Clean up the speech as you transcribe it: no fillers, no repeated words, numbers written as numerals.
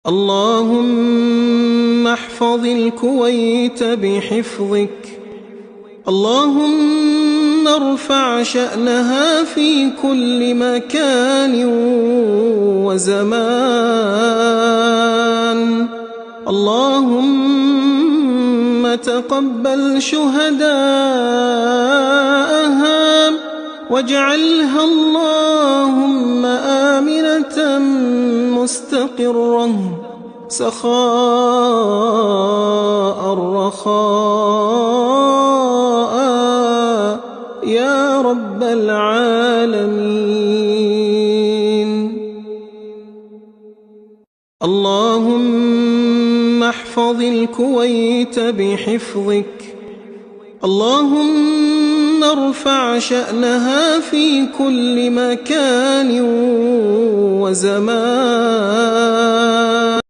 اللهم احفظ الكويت بحفظك. اللهم ارفع شأنها في كل مكان وزمان. اللهم تقبل شهداءها واجعلها اللهم آمنة مستقرة سخاء رخاء يا رب العالمين. اللهم احفظ الكويت بحفظك. اللهم ارفع شأنها في كل مكان وزمان.